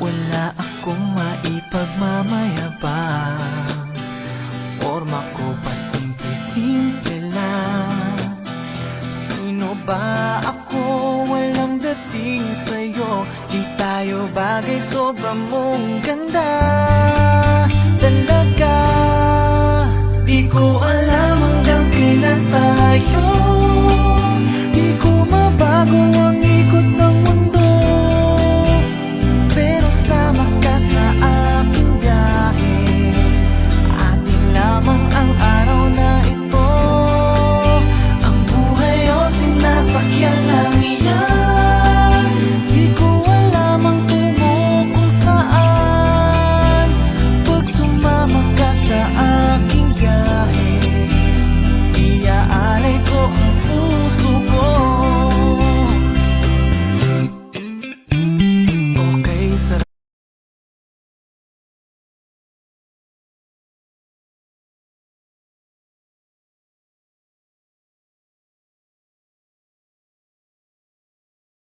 Wala akong maipagmamayabang, forma ko pa simple-simple lang. Sino ba ako? Walang dating sa'yo. Di tayo bagay, sobra mong ganda. Talaga, di ko alam hanggang kailan tayo